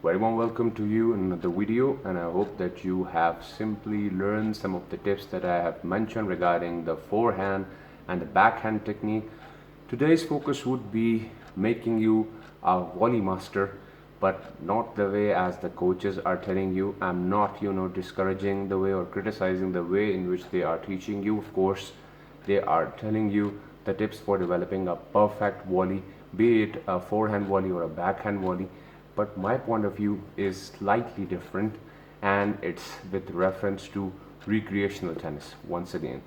Very warm welcome to you in another video, and I hope that you have simply learned some of the tips that I have mentioned regarding the forehand and the backhand technique. Today's focus would be making you a volley master, but not the way as the coaches are telling you. I'm not discouraging the way or criticizing the way in which they are teaching you. Of course, they are telling you the tips for developing a perfect volley, be it a forehand volley or a backhand volley. But my point of view is slightly different, and it's with reference to recreational tennis once again.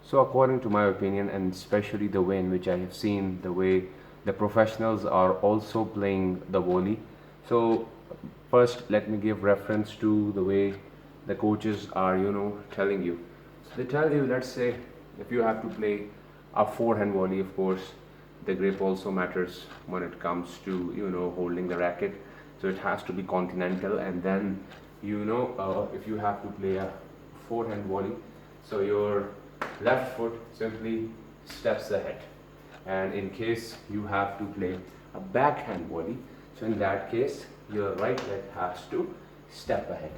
So according to my opinion, and especially the way in which I have seen the way the professionals are also playing the volley. So first let me give reference to the way the coaches are telling you. So they tell you, let's say if you have to play a forehand volley, of course the grip also matters when it comes to holding the racket. So it has to be continental, and then if you have to play a forehand volley, so your left foot simply steps ahead, and in case you have to play a backhand volley, so in that case your right leg has to step ahead,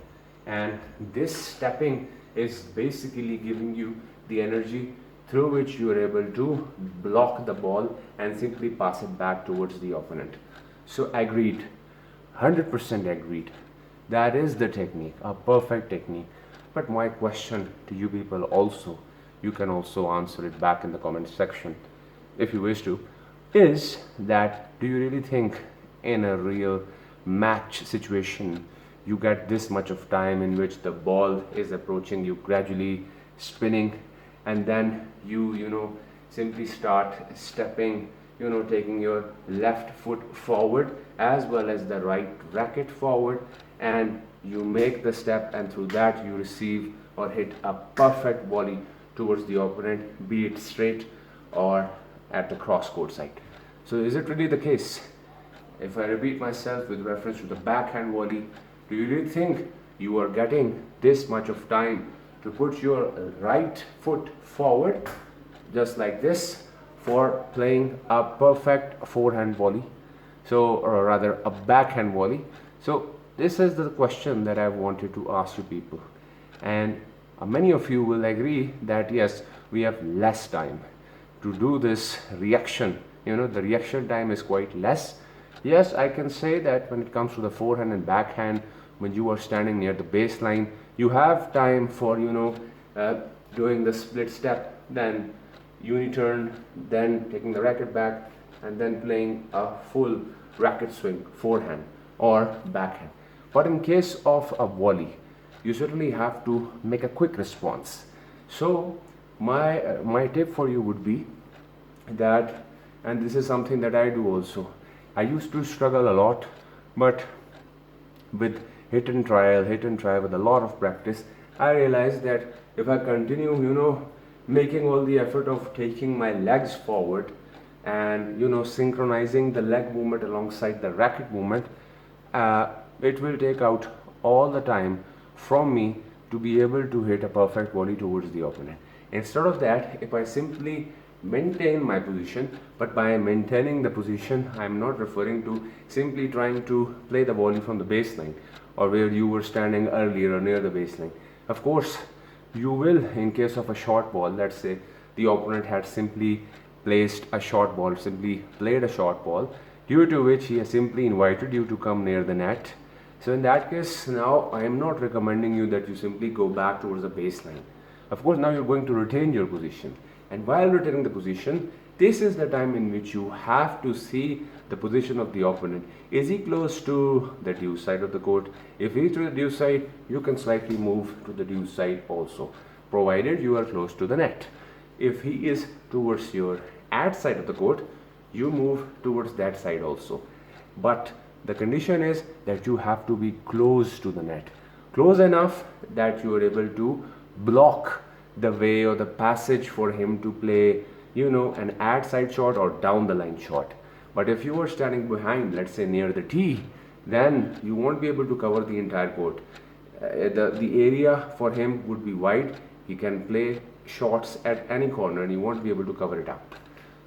and this stepping is basically giving you the energy through which you are able to block the ball and simply pass it back towards the opponent. So agreed, 100% agreed. That is the technique, a perfect technique. But my question to you people also, you can also answer it back in the comment section if you wish to, is that do you really think in a real match situation you get this much of time in which the ball is approaching you gradually spinning, and then you simply start stepping, taking your left foot forward as well as the right racket forward, and you make the step, and through that you receive or hit a perfect volley towards the opponent, be it straight or at the cross court side. So is it really the case? If I repeat myself with reference to the backhand volley, do you really think you are getting this much of time to put your right foot forward just like this for playing a perfect forehand volley, so or rather a backhand volley? So this is the question that I wanted to ask you people, and many of you will agree that yes, we have less time to do this reaction. The reaction time is quite less. Yes, I can say that when it comes to the forehand and backhand, when you are standing near the baseline, you have time for doing the split step, then uniturn, then taking the racket back, and then playing a full racket swing, forehand or backhand. But in case of a volley, you certainly have to make a quick response. So my tip for you would be that, and this is something that I do also, I used to struggle a lot, but with hit and try with a lot of practice, I realized that if I continue making all the effort of taking my legs forward and synchronizing the leg movement alongside the racket movement, it will take out all the time from me to be able to hit a perfect volley towards the opponent. Instead of that, if I simply maintain my position, but by maintaining the position I am not referring to simply trying to play the volley from the baseline or where you were standing earlier or near the baseline. Of course you will, in case of a short ball, let's say the opponent had simply placed a short ball, simply played a short ball, due to which he has simply invited you to come near the net. So in that case, now I am not recommending you that you simply go back towards the baseline. Of course, now you're going to retain your position, and while retaining the position, this is the time in which you have to see the position of the opponent. Is he close to the due side of the court? If he is to the due side, you can slightly move to the due side also, provided you are close to the net. If he is towards your ad side of the court, you move towards that side also. But the condition is that you have to be close to the net, close enough that you are able to block the way or the passage for him to play an ad side shot or down the line shot. But if you are standing behind, let's say near the tee, then you won't be able to cover the entire court. The area for him would be wide. He can play shots at any corner and you won't be able to cover it up.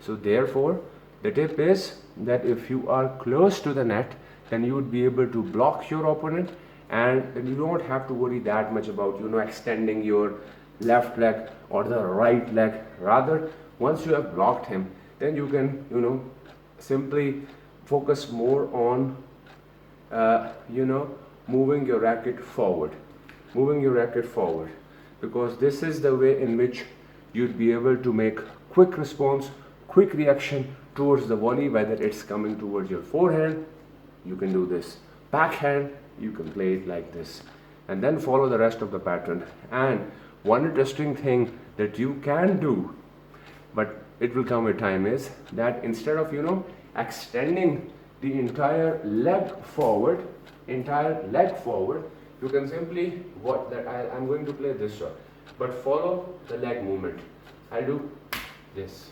So therefore the tip is that if you are close to the net, then you would be able to block your opponent, and then you don't have to worry that much about extending your left leg or the right leg. Rather, once you have blocked him, then you can simply focus more on moving your racket forward, because this is the way in which you'd be able to make quick response, quick reaction towards the volley. Whether it's coming towards your forehand, you can do this. Backhand, you can play it like this, and then follow the rest of the pattern. And one interesting thing that you can do, but it will come with time, is that instead of extending the entire leg forward, you can simply I'm going to play this shot, but follow the leg movement. I'll do this,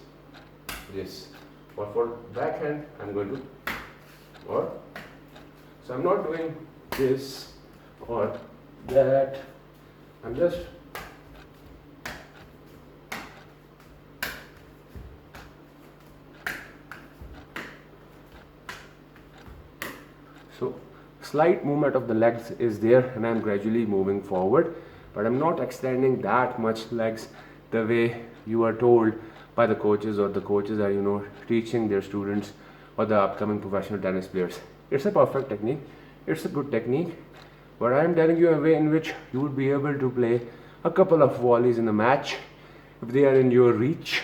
or for backhand I'm going to, so I'm not doing this or that, I'm just so slight movement of the legs is there, and I'm gradually moving forward, but I'm not extending that much legs the way you are told by the coaches, or the coaches are teaching their students or the upcoming professional tennis players. It's a perfect technique, it's a good technique, but I'm telling you a way in which you would be able to play a couple of volleys in a match if they are in your reach.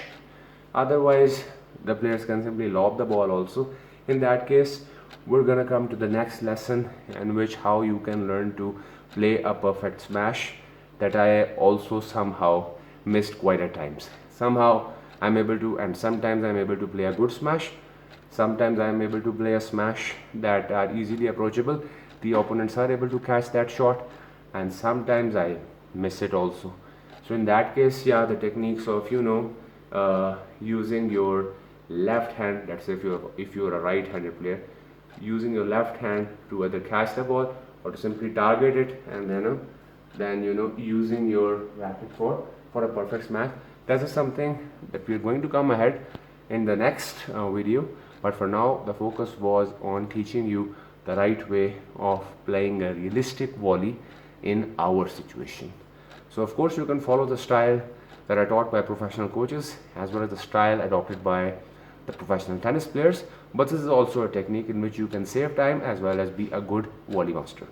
Otherwise, the players can simply lob the ball also. In that case, we're gonna come to the next lesson, in which how you can learn to play a perfect smash that I also somehow missed quite at times. Somehow I'm able to, and sometimes I'm able to play a good smash. Sometimes I'm able to play a smash that are easily approachable. The opponents are able to catch that shot, and sometimes I miss it also. So in that case, yeah, the techniques of using your left hand, let's say if you're a right-handed player, using your left hand to either catch the ball or to simply target it, and then using your racket for a perfect smash. That is something that we're going to come ahead in the next video, but for now the focus was on teaching you the right way of playing a realistic volley in our situation. So of course you can follow the style that are taught by professional coaches, as well as the style adopted by the professional tennis players, but this is also a technique in which you can save time as well as be a good volley master.